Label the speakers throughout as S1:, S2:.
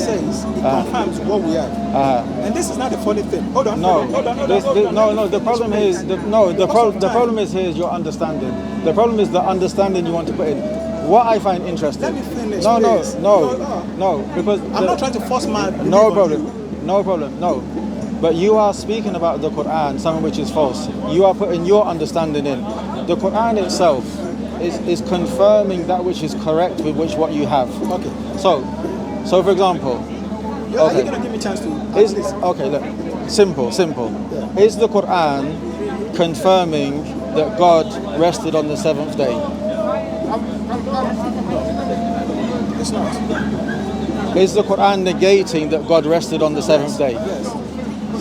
S1: says, it confirms what we have. And this is not the funny thing. Hold on.
S2: No,
S1: hold on.
S2: the problem is, the problem is here is your understanding. The problem is the understanding you want to put in. What I find interesting.
S1: Let me finish.
S2: No, because
S1: I'm not trying to force my.
S2: No problem. But you are speaking about the Quran, something which is false. You are putting your understanding in. The Quran itself is confirming that which is correct with what you have.
S1: Okay.
S2: So for example.
S1: Are you gonna give me a chance to?
S2: Okay, look. Simple.
S1: Yeah.
S2: Is the Quran confirming that God rested on the seventh day?
S1: It's not.
S2: Is the Quran negating that God rested on the seventh day?
S1: Yes.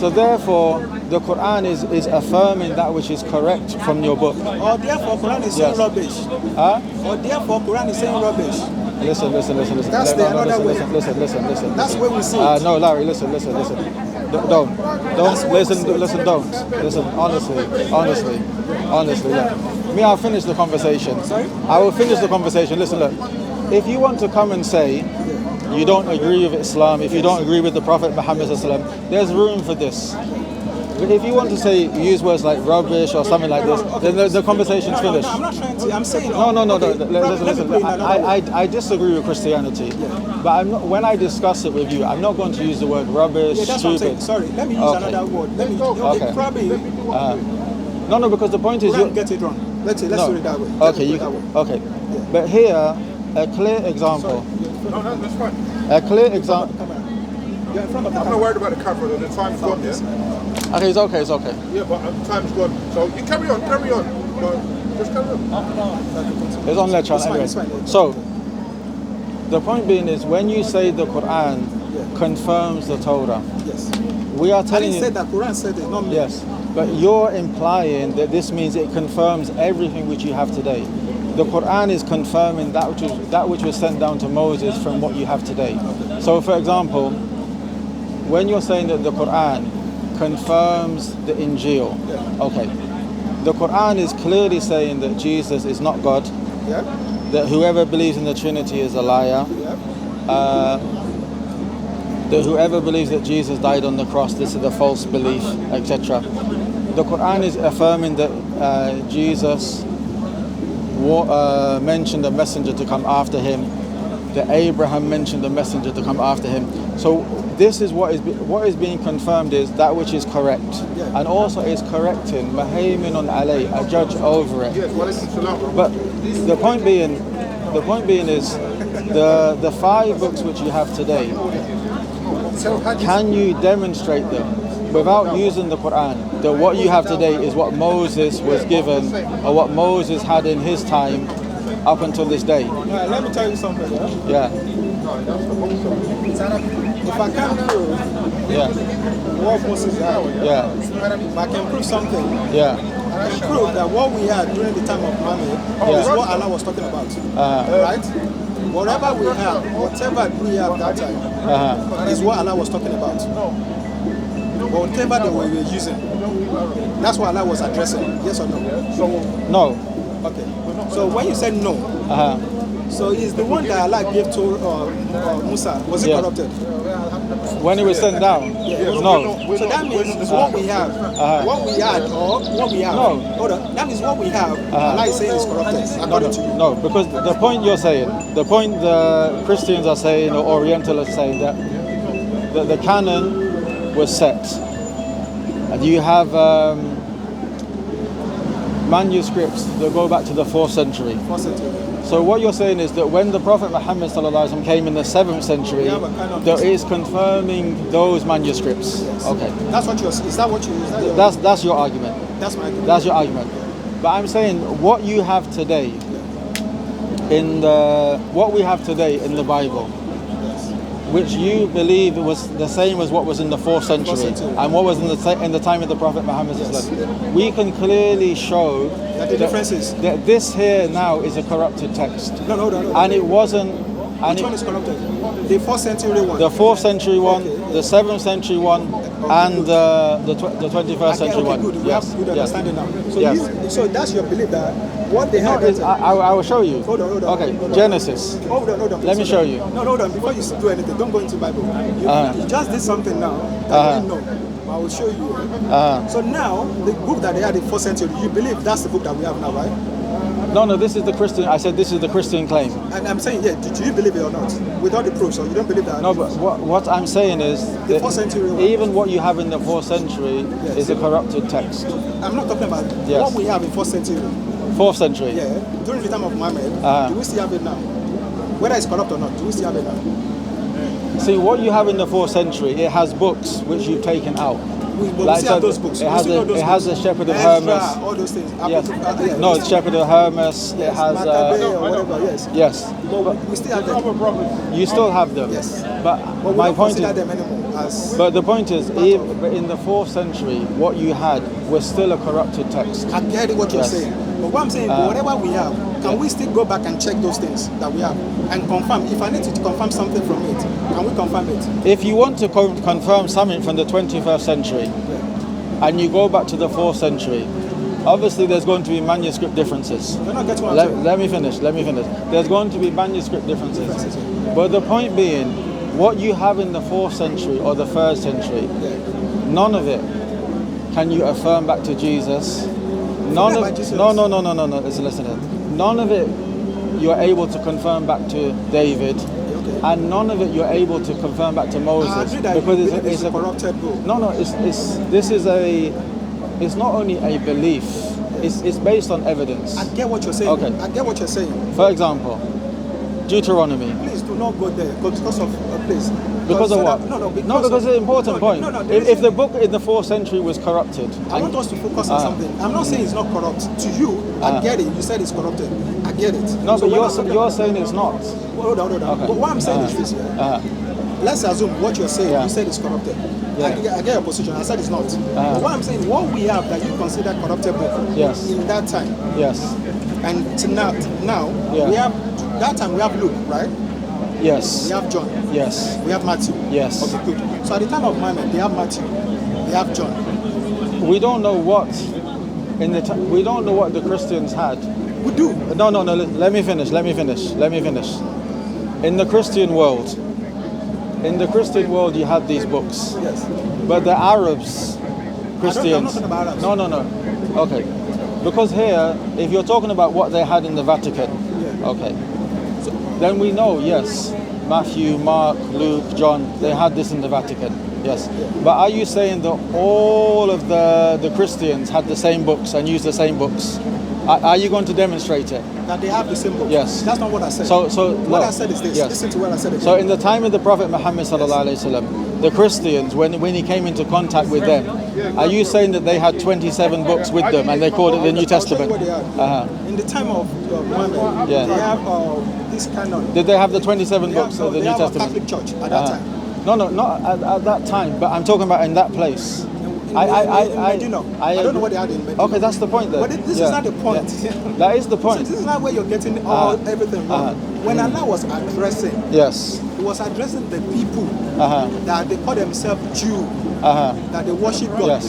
S2: So therefore, the Quran is affirming that which is correct from your book.
S1: Or therefore, Quran is saying rubbish.
S2: Huh?
S1: Or therefore, Quran is saying rubbish.
S2: Listen.
S1: That's
S2: Listen.
S1: That's where we see it.
S2: No, Larry, listen. Don't. Listen, honestly, look. I'll finish the conversation.
S1: Sorry?
S2: I will finish the conversation. Listen, look. If you want to come and say you don't agree with Islam, if you don't agree with the Prophet Muhammad sallallahu alaihi wasallam, there's room for this. But if you want to say, use words like rubbish or something like this, then the conversation's finished.
S1: No, I'm not trying to. I'm saying.
S2: No. Listen. I disagree with Christianity, but I'm not. When I discuss it with you, I'm not going to use the word rubbish,
S1: that's
S2: stupid.
S1: what I'm saying. Sorry, let me use another word. Okay. Probably.
S2: No, because the point is
S1: you get it wrong. Let's do it that way.
S2: Okay, okay. Yeah. But here, a clear example.
S3: No, that's fine.
S2: A clear example.
S1: You're in front of the
S3: I'm not worried about the camera. The time's gone. Yeah.
S2: Okay, it's okay.
S3: Yeah, but time's gone. So you carry on. But just carry on.
S2: It's on their channel anyway. So, the point being is, when you say the Quran confirms the Torah,
S1: yes,
S2: we are telling you.
S1: I didn't say that. Quran said it, not me.
S2: Yes, but you're implying that this means it confirms everything which you have today. The Quran is confirming that which was sent down to Moses from what you have today. So, for example, when you're saying that the Quran confirms the Injil, okay, the Quran is clearly saying that Jesus is not God, that whoever believes in the Trinity is a liar, that whoever believes that Jesus died on the cross, this is a false belief, etc. The Quran is affirming that Jesus mentioned a messenger to come after him, that Abraham mentioned a messenger to come after him. So this is what is being confirmed is that which is correct, and also is correcting Mahayminun alay, a judge over it. But the point being is the 5 books which you have today. Can you demonstrate them without using the Quran, that what you have today is what Moses was given, or what Moses had in his time up until this day?
S1: Let me tell you something.
S2: Yeah.
S1: If I can't prove what Moses had, if I can prove something, I can prove that what we had during the time of Muhammad is what Allah was talking about. Right? Whatever we have that time is what Allah was talking about. Whatever they were using, that's what Allah was addressing. Yes or no?
S2: No.
S1: Okay. So when you said no, so is the one that Allah gave to Musa, was it corrupted?
S2: When it was sent down? No.
S1: So that means what we have, what we had, or what we have.
S2: No.
S1: Hold on. That means what we have, Allah is saying is corrupted, according to you.
S2: No, because the point you're saying, the point the Christians are saying, or Orientalists are saying, that the canon was set. And you have manuscripts that go back to the 4th century. So what you're saying is that when the Prophet Muhammad sallallahu alaihi wasallam came in the 7th century, there is confirming those manuscripts.
S1: Yes.
S2: Okay.
S1: That's what is that what you?
S2: That's your argument.
S1: That's my argument.
S2: That's your argument. But I'm saying what you have today what we have today in the Bible, which you believe was the same as what was in the 4th century and what was in the time of the Prophet Muhammad sallallahu we can clearly show
S1: that the difference is
S2: that this here now is a corrupted text.
S1: No.
S2: And it wasn't.
S1: Which one is corrupted? The 4th century one.
S2: The 4th century one,
S1: Okay,
S2: the 7th century one, and the 21st century one.
S1: Good. We have good understanding now. So,
S2: Yes.
S1: so that's your belief that what they had.
S2: I will show you.
S1: Hold on.
S2: Okay, Genesis.
S1: Hold on.
S2: Let me show you.
S1: No, hold on. Before you do anything, don't go into Bible. You just did something now that you didn't know. I will show you. So now, the book that they had in 4th century, you believe that's the book that we have now, right?
S2: No, this is the Christian. I said this is the Christian claim.
S1: And I'm saying, do you believe it or not? Without the proof, so you don't believe that?
S2: No, but what I'm saying is
S1: the 4th century one.
S2: Even what you have in the 4th century is a corrupted text.
S1: I'm not talking about what we have in 4th century.
S2: 4th century.
S1: Yeah. During the time of Muhammad, do we still have it now? Whether it's corrupt or not, do we still have it now?
S2: See, what you have in the 4th century, it has books which you've taken out.
S1: We still have those books.
S2: It has a Shepherd of
S1: Ezra,
S2: Hermas.
S1: all those things.
S2: Yes. No, it's Shepherd of Hermas. It has
S1: or whatever. Yes.
S2: Yes.
S1: But we still have them.
S2: You still have them.
S1: Yes.
S2: But
S1: we
S2: my
S1: don't
S2: point
S1: consider
S2: is.
S1: them anymore as.
S2: But the point is, even in the 4th century, what you had was still a corrupted text.
S1: I get what you're saying. But what I'm saying, whatever we have, can we still go back and check those things that we have and confirm? If I need to confirm something from it, can we confirm it?
S2: If you want to confirm something from the 21st century, and you go back to the 4th century, obviously there's going to be manuscript differences.
S1: You're not getting what I'm saying.
S2: Let me finish. There's going to be manuscript differences. But the point being, what you have in the 4th century or the 3rd century, none of it can you affirm back to Jesus. No. Listen. None of it you're able to confirm back to David. And none of it you're able to confirm back to Moses
S1: because it's a corrupted book.
S2: No, it's not only a belief. It's based on evidence.
S1: I get what you're saying.
S2: Okay.
S1: I get what you're saying.
S2: For example, Deuteronomy.
S1: Please do not go there because of a place.
S2: Because of what? Because it's an important point. If the book in the 4th century was corrupted.
S1: I want us to focus on something. I'm not saying it's not corrupt. To you, I get it. You said it's corrupted. I get it.
S2: No, so but you're saying it's not.
S1: Hold on. Okay. But what I'm saying is this. Let's assume what you're saying, you said it's corrupted. I get your position. I said it's not. But what I'm saying, what we have that you consider corrupted book in that time.
S2: Yes.
S1: And to now we have that time we have Luke, right?
S2: Yes.
S1: We have John.
S2: Yes.
S1: We have Matthew.
S2: Yes.
S1: Okay, good. So at the time of Muhammad, they have Matthew. They have John.
S2: We don't know what we don't know what the Christians had.
S1: We do.
S2: No. Let me finish. In the Christian world, you had these books.
S1: Yes.
S2: But the Arabs, Christians.
S1: I'm not talking about Arabs.
S2: No. Okay. Because here, if you're talking about what they had in the Vatican, okay. So then we know, yes, Matthew, Mark, Luke, John, they had this in the Vatican. Yes. But are you saying that all of the Christians had the same books and used the same books? Are you going to demonstrate it?
S1: That they have the same books?
S2: Yes.
S1: That's not what I said.
S2: So
S1: what I said is this.
S2: Yes.
S1: Listen to what I said again.
S2: So in the time of the Prophet Muhammad sallallahu alaihi wasallam, the Christians, when he came into contact with them, are you saying that they had 27 books with them and they called it the New Testament?
S1: What they had. In the time of Muhammad, they have this kind of...
S2: Did they have the 27 books of the New Testament?
S1: They have a Catholic church at that time.
S2: No, not at that time, but I'm talking about in that place.
S1: I don't know what they had in Medina.
S2: Okay, that's the point then.
S1: But this is not the point.
S2: That is the point.
S1: So this is not where you're getting everything wrong. When Allah was addressing, He was addressing the people that they call themselves Jew, that they worship God.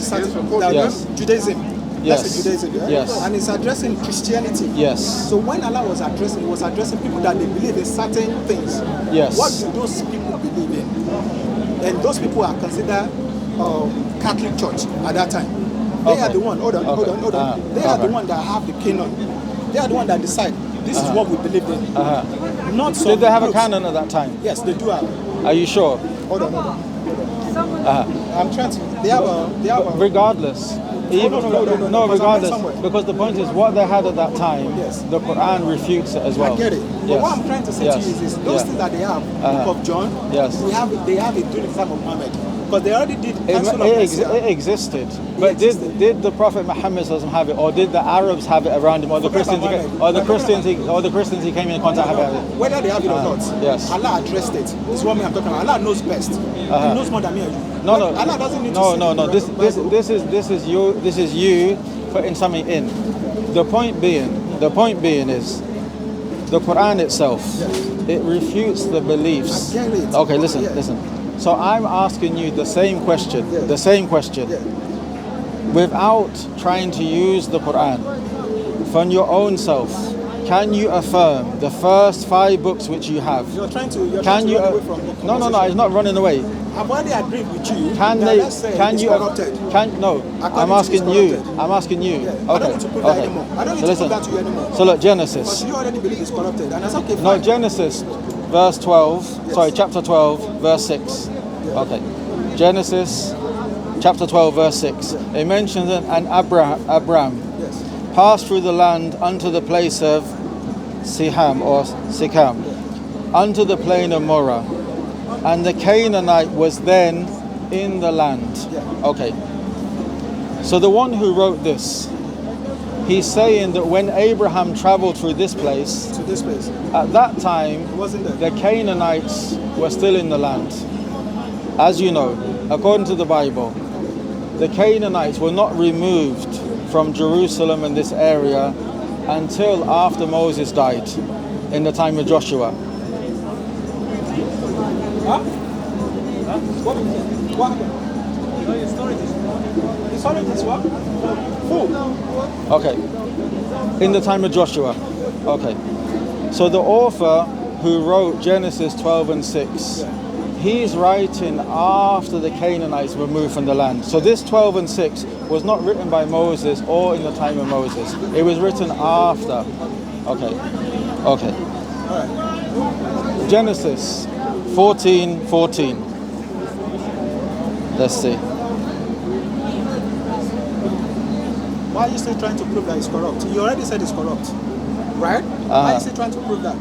S2: Yes.
S1: Judaism.
S2: Yes.
S1: That's Judaism, yeah?
S2: Yes.
S1: And it's addressing Christianity.
S2: Yes.
S1: So when Allah was addressing, He was addressing people that they believe in certain things.
S2: Yes.
S1: What do those people believe in? And those people are considered Catholic Church at that time. They are the one. Hold on. They are the one that have the canon. They are the one that decide this is what we believe in. Not some
S2: Did they have
S1: groups.
S2: a canon at that time?
S1: Yes, they do have.
S2: Are you sure?
S1: Hold on. I'm trying to. They have a.
S2: Regardless. No, regardless. Because the point is, what they had at that time, the Quran refutes it as well.
S1: I get it. But what I'm trying to say to you is those things that they have, Book of John, they have it during the time of Muhammad. Because they already did.
S2: It existed. But did the Prophet Muhammad have it, or did the Arabs have it around him, or the Christians he came in contact have it?
S1: Whether they have it or not,
S2: yes.
S1: Allah addressed it. This is what I'm talking about. Allah knows best. He knows more than me and you.
S2: No.
S1: Allah doesn't need to say
S2: No. This is you putting something in. The point being is, the Quran itself, it refutes the beliefs. Okay, listen. So I'm asking you the same question, without trying to use the Quran. From your own self, can you affirm the first 5 books which you have?
S1: You're trying to run away from the conversation.
S2: No, it's not running away.
S1: I've already agreed with you.
S2: Corrupted? I'm asking you.
S1: Yeah.
S2: Okay.
S1: I don't need to prove that anymore. I don't need to prove that to you anymore.
S2: So look, Genesis.
S1: Because you already believe it's corrupted, and that's okay. Fine.
S2: No, Genesis, verse 12. Sorry, chapter 12, verse 6. Okay. Genesis, chapter 12, verse 6. It mentions an Abram passed through the land unto the place of Siham or Sikam, unto the plain of Morah, and the Canaanite was then in the land. Okay. So the one who wrote this, he's saying that when Abraham traveled through this place, at that time, the Canaanites were still in the land. As you know, according to the Bible, the Canaanites were not removed from Jerusalem and this area until after Moses died, in the time of Joshua. Okay. In the time of Joshua. Okay. So the author who wrote Genesis 12 and 6, he's writing after the Canaanites were moved from the land. So this 12 and 6 was not written by Moses or in the time of Moses. It was written after. Okay. Genesis 14:14. Let's see.
S1: Why are you still trying to prove that it's corrupt? You already said it's corrupt, right? Why are you still trying to prove that?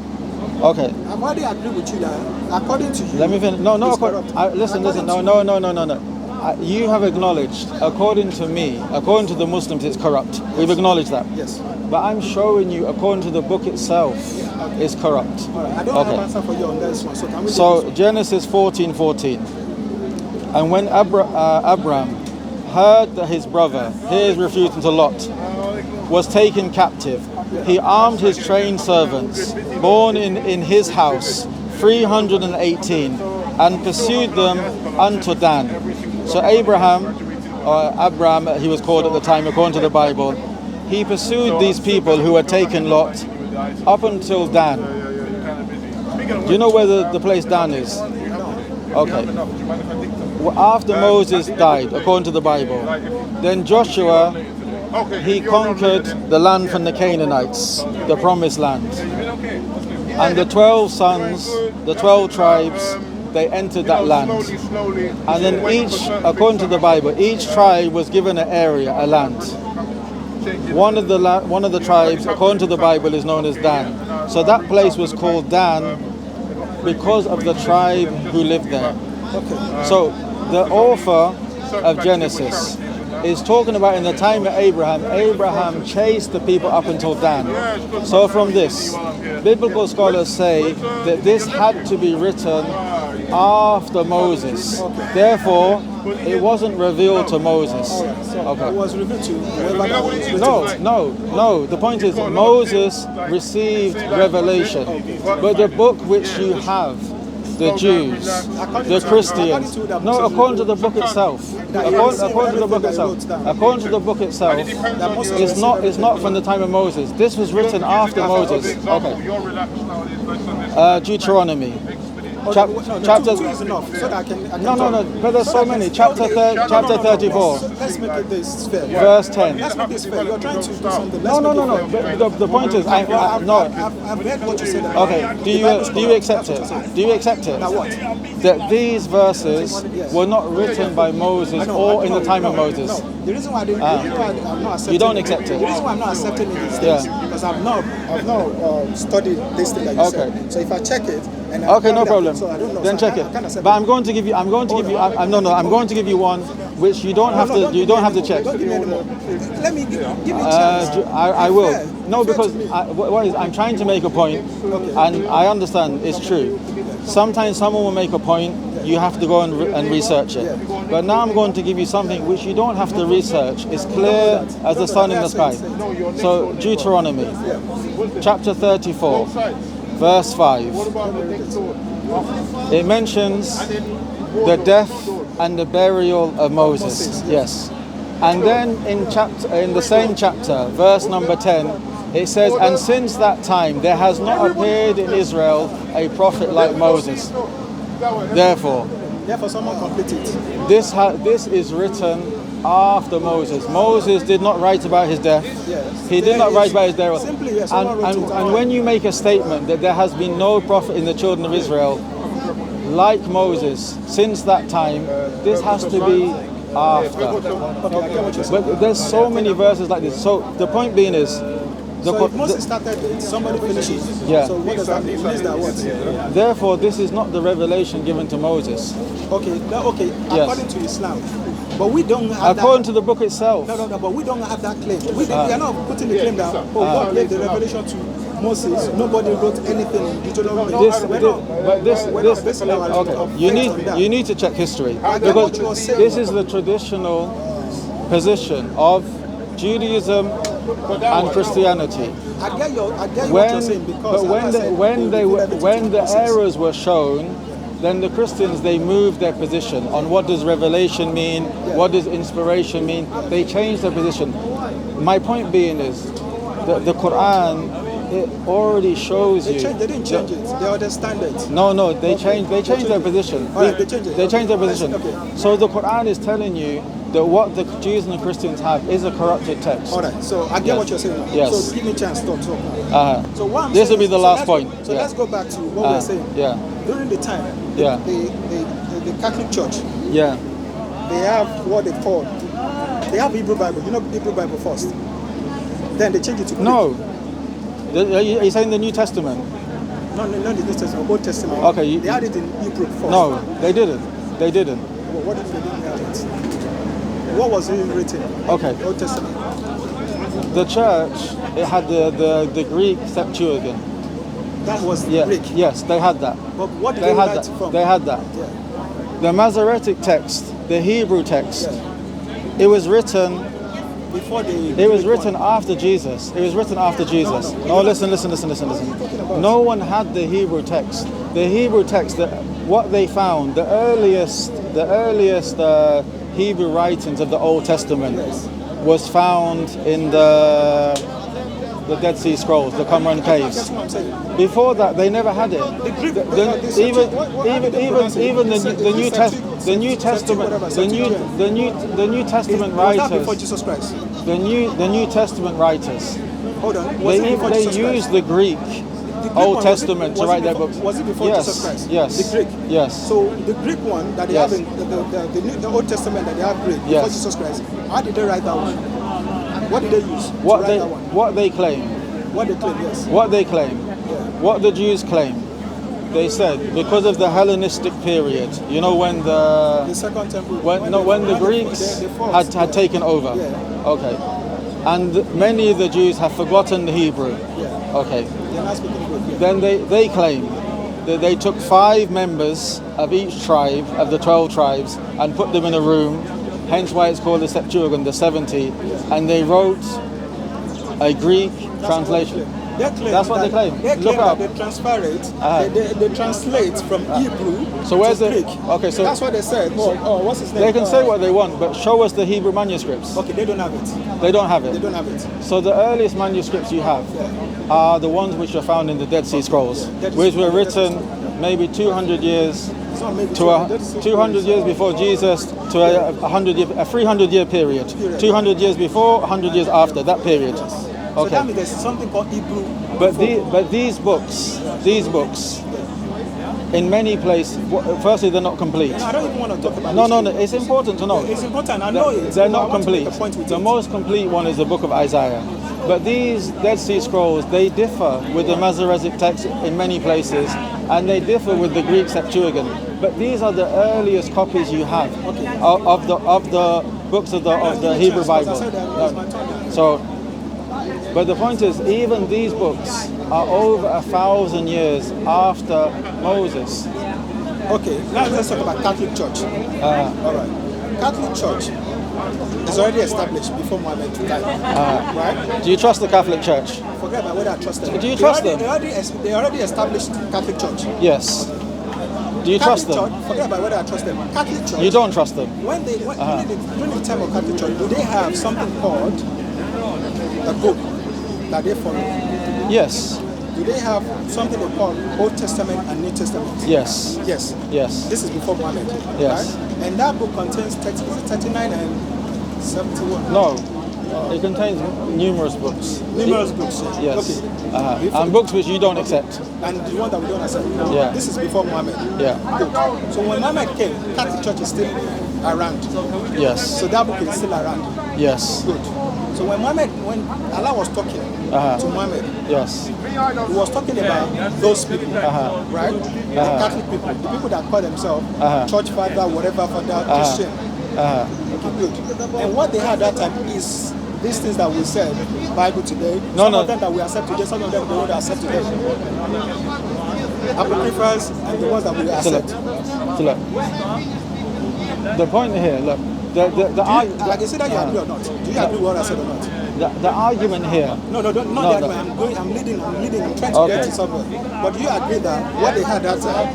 S2: Okay.
S1: I've already agreed with you that according to you,
S2: let me finish. No. Listen. No. You have acknowledged, according to me, according to the Muslims, it's corrupt. We've acknowledged that.
S1: Yes.
S2: But I'm showing you, according to the book itself, it's corrupt.
S1: All right. I don't have an answer for you on this one. So can we?
S2: So Genesis 14:14. And when Abram heard that his brother, here is refuting to Lot, was taken captive, he armed his trained servants, born in his house, 318, and pursued them unto Dan. So Abram, he was called at the time, according to the Bible, he pursued these people who had taken Lot up until Dan. Do you know where the place Dan is? Okay. After Moses died, according to the Bible, then Joshua, he conquered the land from the Canaanites, the promised land. And the 12 sons, the 12 tribes, they entered that land. And then each, according to the Bible, each tribe was given an area, a land. One of the tribes, according to the Bible, is known as Dan. So that place was called Dan because of the tribe who lived there. So the author of Genesis is talking about in the time of Abraham chased the people up until Dan. So from this, biblical scholars say that this had to be written after Moses. Therefore, it wasn't revealed to Moses.
S1: Okay. It was revealed to whoever that was.
S2: No. The point is Moses received revelation. But the book which you have, the Jews, the Christians. No, according to the book itself. According to the book itself, it's not from the time of Moses. This was written after Moses. Okay. Deuteronomy. Chapter. No. But there's so many. Chapter 34.
S1: Let's make it this fair.
S2: Verse 10.
S1: Let's make this fair. You're trying to do something.
S2: No. The point is,
S1: I've read what you said about
S2: okay. Do you accept it? Do you accept it?
S1: Now what?
S2: That these verses were not written by Moses or in the time of Moses.
S1: No. The reason why I'm not accepting.
S2: You don't accept it.
S1: The reason why I'm not accepting it is this, because I've not studied this thing that you said. So if I check it.
S2: Okay, no problem.
S1: So I don't know.
S2: Then check it. But I'm going to give you one which you don't have to. You don't have to check.
S1: Don't give me anymore. Let me give me a chance.
S2: I will. No, because I'm trying to make a point, and I understand it's true. Sometimes someone will make a point, you have to go and research it. But now I'm going to give you something which you don't have to research. It's clear as the sun in the sky. So Deuteronomy, chapter 34, verse 5. It mentions the death and the burial of Moses. Yes. And then in the same chapter, verse number 10, it says, and since that time there has not appeared in Israel a prophet like Moses. Therefore
S1: someone complete it.
S2: This is written after Moses. Moses did not write about his death.
S1: Yes.
S2: He did not write about his death.
S1: Simply, yes,
S2: And when you make a statement that there has been no prophet in the children of Israel like Moses since that time, this has to be after. But there's so many verses like this. So the point being is,
S1: so if Moses started it, somebody finishes.
S2: Yeah.
S1: So what does that mean? It means that what?
S2: Therefore, this is not the revelation given to Moses.
S1: Okay.
S2: Yes.
S1: According to Islam, but we don't have
S2: according to the book itself.
S1: No, but we don't have that claim. We are not putting the claim that God gave the revelation to Moses. Nobody wrote anything in Deuteronomy.
S2: You need to check history, because this is the traditional position of Judaism and Christianity.
S1: I get what you're saying, because
S2: when the errors were shown, then the Christians, they moved their position on what does revelation mean, what does inspiration mean. They changed their position. My point being is that the Quran, it already shows
S1: they didn't change it. They understand it.
S2: No, they changed their position.
S1: They changed it.
S2: They changed their position.
S1: Okay.
S2: So the Quran is telling you that what the Jews and the Christians have is a corrupted text.
S1: All right. So I get what you're saying.
S2: Yes.
S1: So give me a chance to talk
S2: So
S1: what
S2: this will be the last point.
S1: So let's go back to what we're saying.
S2: Yeah.
S1: During the time,
S2: Yeah.
S1: the Catholic Church,
S2: Yeah.
S1: they have what they call, they have Hebrew Bible. You know Hebrew Bible first. Then they change it to Greek.
S2: No. Are you saying the New Testament?
S1: No, the New Testament, Old Testament.
S2: Okay.
S1: They had it in Hebrew first.
S2: No, they didn't. They didn't.
S1: Well, what if they didn't have it? What was it written?
S2: Okay.
S1: Old Testament.
S2: The church, it had the Greek Septuagint.
S1: That was Greek.
S2: Yes, they had that.
S1: But what did they
S2: had
S1: write
S2: that.
S1: from?
S2: They had that.
S1: Yeah.
S2: The Masoretic text, the Hebrew text, it was written. It was written after Jesus. It was written after Jesus. No, listen. No one had the Hebrew text. The Hebrew text, what they found, the earliest Hebrew writings of the Old Testament was found in the Dead Sea Scrolls, the Qumran caves. Before that, they never had it. The New Testament writers.
S1: Before Jesus Christ.
S2: The New Testament writers.
S1: Hold on.
S2: They used the Greek Old Testament to write their books.
S1: Was it before Jesus Christ?
S2: Yes.
S1: The Greek.
S2: Yes.
S1: So the Greek one that they have in the Old Testament that they have Greek before Jesus Christ. How did they write that one? What did they use?
S2: What they claim.
S1: What they claim, yes.
S2: What they claim. What the Jews claim. They said because of the Hellenistic period, you know, when the
S1: Second Temple,
S2: when the Greeks had taken over.
S1: Yeah.
S2: Okay. And many of the Jews have forgotten the Hebrew.
S1: Yeah.
S2: Okay.
S1: They're not speaking Greek. Yeah.
S2: Then they claim that they took 5 members of each tribe, of the 12 tribes, and put them in a room, hence why it's called the Septuagint, the 70, and they wrote a Greek translation. That's what they claim.
S1: They claim
S2: Look up.
S1: That they transfer it. They translate from Hebrew
S2: so where's
S1: to
S2: the
S1: Greek.
S2: Okay, so
S1: that's what they said. What's his name?
S2: They can say what they want, but show us the Hebrew manuscripts.
S1: Okay, they don't have it.
S2: They don't have it.
S1: They don't have it.
S2: So the earliest manuscripts you have are the ones which are found in the Dead Sea Scrolls, which were written maybe 200 years to 200 years before Jesus to a 300-year period. 200 years before, 100 years after that period.
S1: So that means there's something called Hebrew.
S2: But these books, in many places, firstly they're not complete.
S1: I don't even want to talk about
S2: No, it's important to know.
S1: It's important, I know it.
S2: They're not complete. The most complete one is the book of Isaiah. But these Dead Sea Scrolls, they differ with the Masoretic text in many places, and they differ with the Greek Septuagint. But these are the earliest copies you have of the books of the Hebrew Bible. But the point is, even these books, are over 1,000 years after Moses.
S1: Okay, now let's talk about Catholic Church. All right. Catholic Church is already established before Muhammad died. Right?
S2: Do you trust the Catholic Church?
S1: Forget about whether I trust them.
S2: Do you trust them?
S1: They already established Catholic Church.
S2: Yes. Do you trust them?
S1: Church, forget about whether I trust them. Catholic Church.
S2: You don't trust them?
S1: During the time of Catholic Church, do they have something called a book that they follow?
S2: Yes.
S1: Do they have something they call Old Testament and New Testament?
S2: Yes.
S1: Yes.
S2: Yes.
S1: This is before Muhammad.
S2: Yes.
S1: Right? And that book contains 39 and 71.
S2: No. It contains numerous books.
S1: Numerous books.
S2: Yes.
S1: Okay.
S2: And books which you don't accept.
S1: And the one that we don't accept.
S2: Yeah.
S1: This is before Muhammad.
S2: Yeah.
S1: Good. So when Muhammad came, Catholic Church is still around.
S2: Yes.
S1: So that book is still around.
S2: Yes.
S1: Good. So when Allah was talking to Muhammad,
S2: yes,
S1: he was talking about those people, right? The Catholic people, the people that call themselves church father, whatever father, Christian. Okay, good. And what they had at that time is these things that we said, Bible today. Some of them that we accept today, some of them we don't accept today. Apocryphals and the ones that we accept.
S2: So look, the point here, look,
S1: like you said that you agree or not? Do you agree with what I said or not?
S2: The argument here.
S1: No, not the argument. I'm leading. I'm trying to get to somewhere. But do you agree that what they had that time,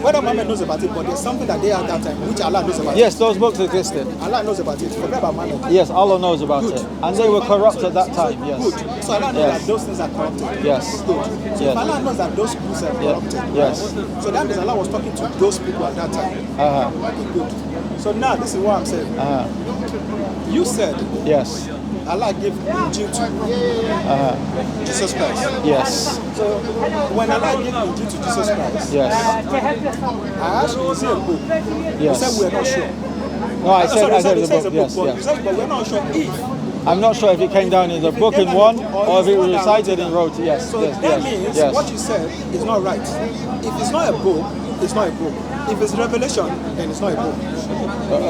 S1: whether Muhammad knows about it, but there's something that they had that time which Allah knows about?
S2: Yes, those books existed.
S1: Allah knows about it. Forget about Muhammad.
S2: Yes, Allah knows about it, and they were corrupt at that time. Yes.
S1: Good. So Allah knows that those things are corrupted.
S2: Yes.
S1: Good. So if Allah knows that those books are corrupted,
S2: yes.
S1: So that means Allah was talking to those people at that time. Good. So now this is what I'm saying. You said
S2: yes.
S1: Allah gave Injil to Jesus Christ.
S2: Yes.
S1: So when Allah gave Injil to Jesus Christ,
S2: yes.
S1: I asked you, is it a book?
S2: Yes.
S1: You said we're not sure.
S2: No, I said the book. Yes,
S1: You said, but we're not sure if.
S2: I'm not sure if it came down in the book in one or if it was recited and wrote. Yes.
S1: So that means what you said is not right. If it's not a book, it's not a book. If it's revelation, then it's not a book.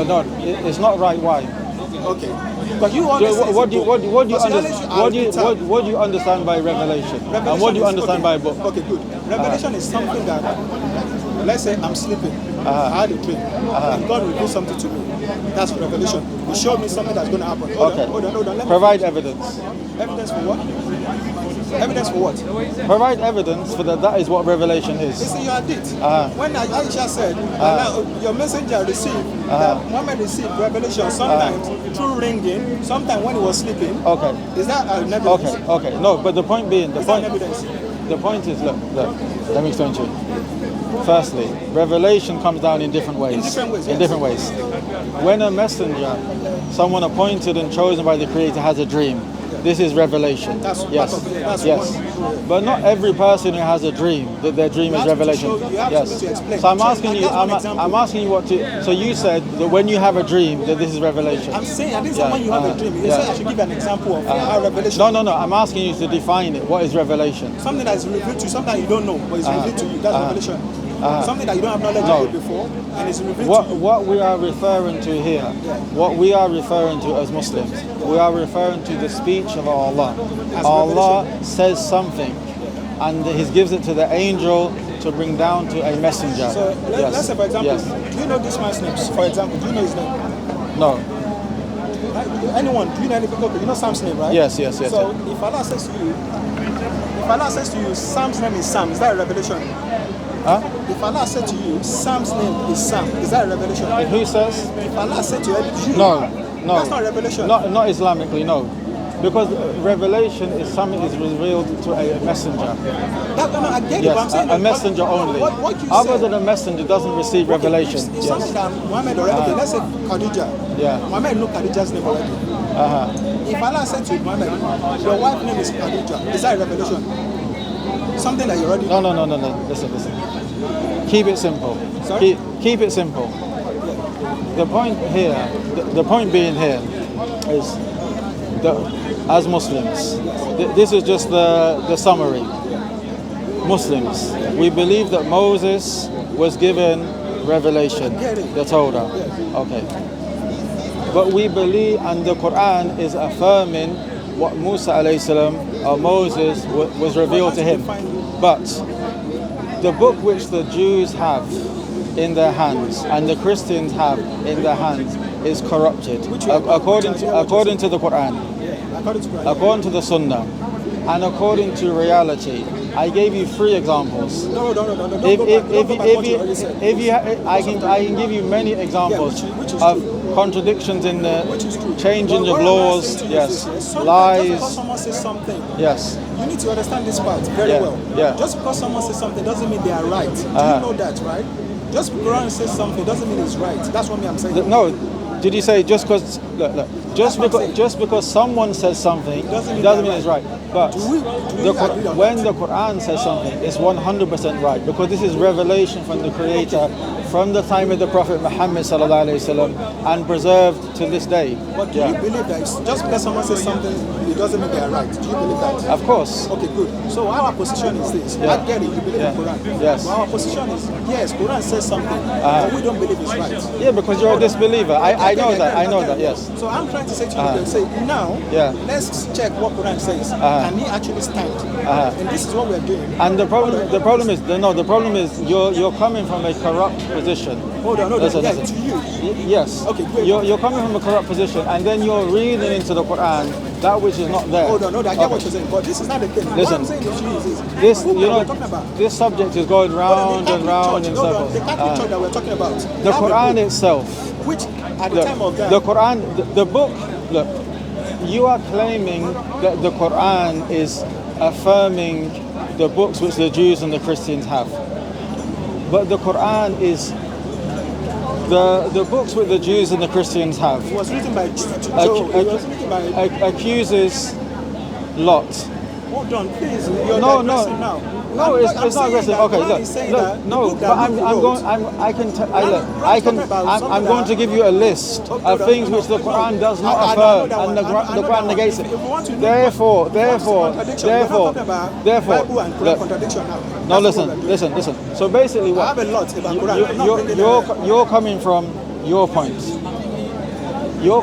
S2: No, it's not right. Why?
S1: Okay. But you understand.
S2: What do you understand by revelation? And what do you understand by a book?
S1: Okay, good. Revelation is something that, let's say I'm sleeping, I had a dream, and God revealed something to me. That's revelation. He showed me something that's going to happen. Hold on.
S2: Provide evidence.
S1: Evidence for what? Evidence for what?
S2: Provide evidence for that is what revelation is.
S1: Listen, you did. When Aisha said, your messenger received, that Muhammad received revelation sometimes through ringing, sometimes when he was sleeping.
S2: Okay.
S1: Is that an evidence?
S2: Okay. No, but the point being, the point is, look, let me explain to you. Firstly, revelation comes down in different ways. In different ways. When a messenger, someone appointed and chosen by the Creator, has a dream, this is revelation. Yes. But not every person who has a dream, that their dream is revelation. Yes. So I'm asking you, I'm asking you what to. So you said that when you have a dream, that this is revelation.
S1: I'm saying, I didn't say when you have a dream. You said I should give an example of how revelation.
S2: No. I'm asking you to define it. What is revelation?
S1: Something that is revealed to you, something that you don't know, but it's revealed to you. That's revelation. Something that you don't have knowledge of before, and it's revealed to you.
S2: What we are referring to here, what we are referring to as Muslims, we are referring to the speech of Allah. Allah says something, and He gives it to the angel to bring down to a messenger.
S1: So let's say, for example, do you know this man's name? For example, do you know his name?
S2: No.
S1: Anyone? Do you know anything? Okay, you know Sam's name, right?
S2: Yes.
S1: So if Allah says to you, Sam's name is Sam, is that a revelation?
S2: Huh?
S1: If Allah said to you, Sam's name is Sam, is that a revelation?
S2: Who says?
S1: If Allah said to you,
S2: no.
S1: That's not revelation.
S2: Not Islamically, no. Because revelation is something that is revealed to a messenger.
S1: I get it, but I'm saying
S2: a messenger only.
S1: What you
S2: Other
S1: said,
S2: than a messenger doesn't receive revelation.
S1: It's something that Muhammad already did. Let's say Khadija.
S2: Yeah.
S1: Muhammad knows Khadija's name already. If Allah said to Muhammad, your wife's name is Khadija, is that a revelation? Something that you already
S2: know. No. Listen. Keep it simple.
S1: Sorry?
S2: Keep it simple. The point here, the point being here is that as Muslims, this is just the summary. Muslims, we believe that Moses was given revelation, the Torah. Okay. But we believe, and the Quran is affirming what Musa alayhi salam or Moses was revealed to him. But the book which the Jews have in their hands and the Christians have in their hands is corrupted according to the Quran, according to the Sunnah, and according to reality. I gave you 3 examples.
S1: No.
S2: I can give you many examples of contradictions in the changing of laws. Yes, lies.
S1: Just because someone says something.
S2: Yes.
S1: You need to understand this part very well.
S2: Yeah.
S1: Just because someone says something doesn't mean they are right. Do you know that, right? Just because Quran says something doesn't mean it's right. That's what I'm saying.
S2: No. Did you say just because? Look, just because someone says something doesn't mean it's right. But when the Quran says something, it's 100% right, because this is revelation from the Creator from the time of the Prophet Muhammad sallallahu alaihi wasallam and preserved to this day.
S1: But do you believe that just because someone says something, it doesn't mean they are right? Do you believe that?
S2: Of course.
S1: Okay, good. So our position is this. I get it. You believe in Quran.
S2: Yes.
S1: But our position is, yes, Quran says something, but we don't believe it's right.
S2: Yeah, because you're a disbeliever. I know that. Yes.
S1: So I'm trying to say to you, say now, let's check what Quran says. Can he actually stand? And this is what we're doing.
S2: And the problem is you're coming from a corrupt position.
S1: Hold on.
S2: Listen.
S1: To you.
S2: Yes.
S1: Okay, great.
S2: You're coming from a corrupt position, and then you're reading into the Quran that which is not there.
S1: Hold on, I get what you're saying, but this is not the thing.
S2: Listen,
S1: what I'm saying to you is
S2: this,
S1: we're talking about.
S2: this subject is going round and round in circles.
S1: The Catholic Church that we're talking about.
S2: The Quran itself,
S1: which at the time of that,
S2: the Quran, the book. Look, you are claiming that the Quran is affirming the books which the Jews and the Christians have, but the Quran is the books which the Jews and the Christians have.
S1: It was written by
S2: accuses Lot.
S1: Hold on, please. You're
S2: No,
S1: now.
S2: it's not aggressive. Okay, look, but I'm going to give you a list of things which the Quran does not affirm and the Quran negates it. Therefore. No, listen. So basically, what you're coming from your point. Your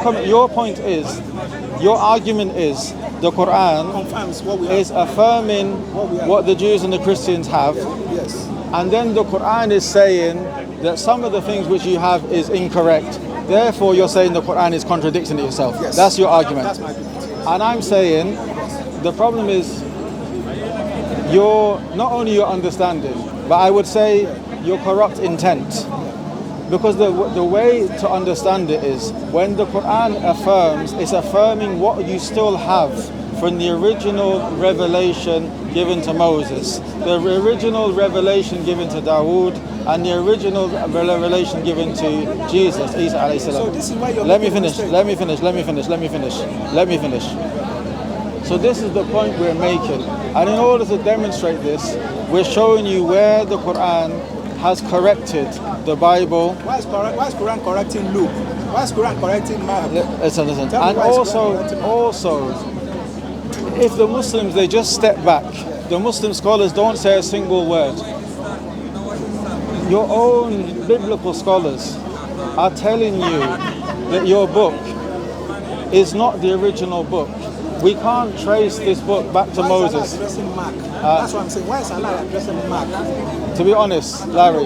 S2: point is, your argument is the Quran is affirming what the Jews and the Christians have.
S1: Yes.
S2: And then the Quran is saying that some of the things which you have is incorrect. Therefore, you're saying the Quran is contradicting itself.
S1: Yes.
S2: That's your argument.
S1: That's my argument.
S2: And I'm saying the problem is not only your understanding, but I would say your corrupt intent. Because the way to understand it is, when the Quran affirms, it's affirming what you still have from the original revelation given to Moses, the original revelation given to Dawood, and the original revelation given to Jesus, Isa alayhi salam.
S1: So this is why you're
S2: Let me finish. So this is the point we're making. And in order to demonstrate this, we're showing you where the Quran has corrected the Bible.
S1: Why is Quran correcting Luke? Why is Quran correcting Mark?
S2: Listen. And also, if the Muslims, they just step back, the Muslim scholars don't say a single word. Your own biblical scholars are telling you that your book is not the original book. We can't trace this book back to Moses.
S1: Why is Allah addressing Mark? That's what I'm saying. Why is Allah addressing Mark?
S2: To be honest, Larry.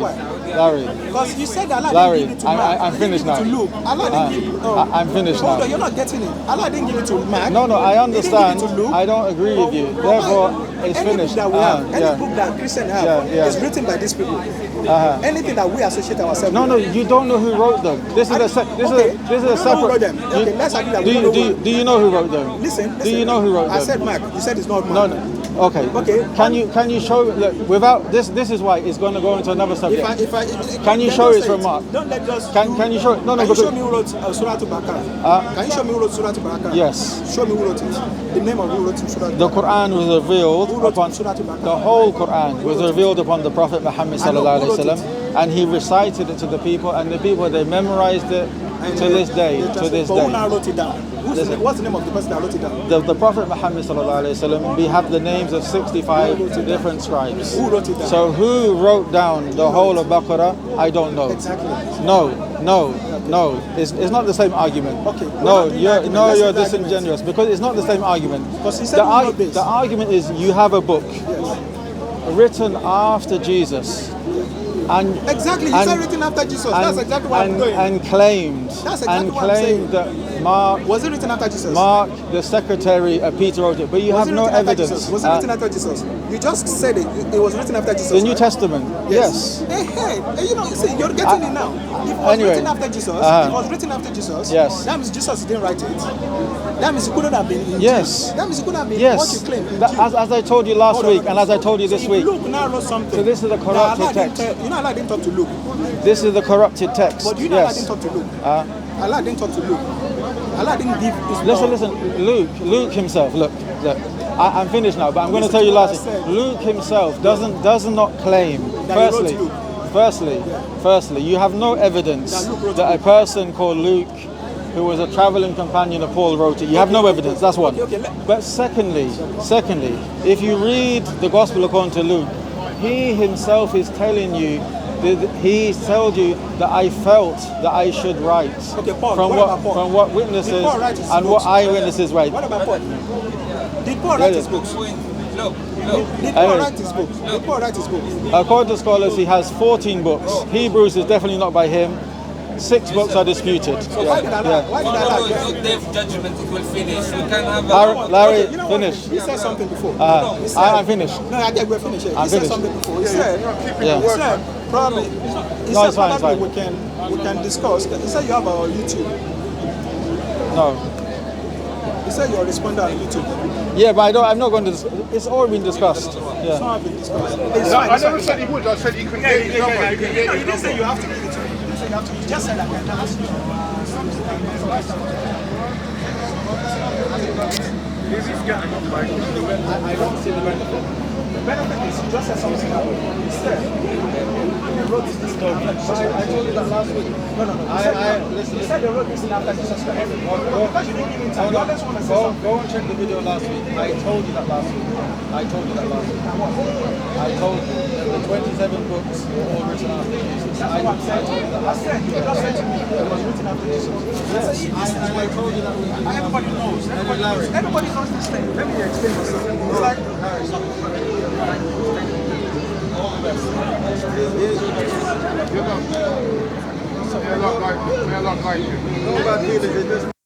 S1: Because you said Allah didn't give it to Mark.
S2: I'm finished now.
S1: Allah didn't give it.
S2: I'm finished now.
S1: Hold on, you're not getting it. Allah didn't give it to Mark.
S2: No, I understand.
S1: He didn't give it to Luke.
S2: I don't agree with you. Therefore, it's finished.
S1: Any book that Christians have is written by these people. Anything that we associate ourselves with.
S2: No, you don't know who wrote them. This is a separate.
S1: Okay, let's agree that we don't know.
S2: Do you know who wrote them?
S1: Listen.
S2: Do you know who wrote them?
S1: I said Mark. You said it's not Mark.
S2: No. Okay. Can you show? Look, without this is why it's going to go into another subject. Can you show it's from Mark?
S1: Don't let us.
S2: Can you show it? No.
S1: Can you show me who wrote Surah Al-Baqarah? Can you show me who wrote Surah Al-Baqarah?
S2: Yes.
S1: Show me who wrote it. The name of who wrote Surah Al-Baqarah.
S2: The Quran was revealed upon the whole Quran was revealed upon the Prophet Muhammad sallallahu alaihi wasallam, and he recited it to the people, and the people they memorized it to this day.
S1: Who now wrote it down? What's the name of the person that wrote it down?
S2: The Prophet Muhammad sallallahu alaihi wasallam, we have the names of 65 different scribes.
S1: Who wrote it down?
S2: So who wrote down the whole of Baqarah? I don't know.
S1: Exactly.
S2: No. It's not the same argument.
S1: Okay.
S2: You're disingenuous because it's not the same argument.
S1: Because he said
S2: the argument is you have a book written after Jesus. And
S1: exactly, you said written after Jesus. That's exactly what I'm doing.
S2: And claimed.
S1: That's exactly what I'm saying.
S2: That Mark
S1: was it written after Jesus?
S2: Mark, the secretary of Peter, wrote it, but you have no evidence.
S1: Was it written after Jesus? You just said it was written after Jesus.
S2: The New Testament. Yes.
S1: Hey, you know, see, you're getting it now. If it was written after Jesus, it was written after Jesus.
S2: Yes.
S1: That means Jesus didn't write it. That means it couldn't have been in
S2: yes.
S1: That means it couldn't have been what you claim.
S2: As I told you last week, and as I told you this week.
S1: Luke now wrote something.
S2: So this is the corrupted text.
S1: You know, Allah didn't talk to Luke.
S2: This is the corrupted text.
S1: But you know, Allah didn't talk to Luke. Allah didn't talk to Luke. Allah didn't give his
S2: Listen. Luke himself. Look. I'm finished now, but I'm going to tell you last thing. Luke himself does not claim. Firstly, you have no evidence that a person called Luke, who was a traveling companion of Paul, wrote it. You have no evidence. That's one. But secondly, if you read the Gospel according to Luke, he himself is telling you. He told you that I felt that I should write from what witnesses and what eyewitnesses write.
S1: What about Paul? Did Paul write his books? Did Paul write his books? Did Paul write his books?
S2: According to scholars, he has 14 books. Hebrews is definitely not by him. 6 books are disputed.
S1: So why did Allah?
S4: Judgment it will finish. We can have
S2: Larry, finish.
S1: He said something before.
S2: I'm finished.
S1: No, I get we're finished. He said something before. He said probably. He said probably we can discuss. He said you have our YouTube.
S2: No.
S1: He said you're responding on YouTube.
S2: Yeah, but I'm not going to. It's already been discussed. Yeah.
S1: It's not been discussed.
S3: I never said he would. I said he could get his number.
S1: You didn't say you have to give it to me. You just said I can ask you.
S3: Is this getting up like?
S1: I don't see the benefit. The benefit is you just said something that he said. They wrote this down. I told you that last week. No. Listen. You said they wrote this in after Jesus for everyone. Because you didn't give me time. You always want to say something.
S2: Go and check the video last week. I told you that last week. I told you that the 27 books were all written after Jesus.
S1: That's what I'm saying. I said, you just said to me it was written after Jesus.
S2: I told you that.
S1: Everybody knows. Everybody knows this thing. Let me explain myself. It's like
S3: All the best. May Allah like you.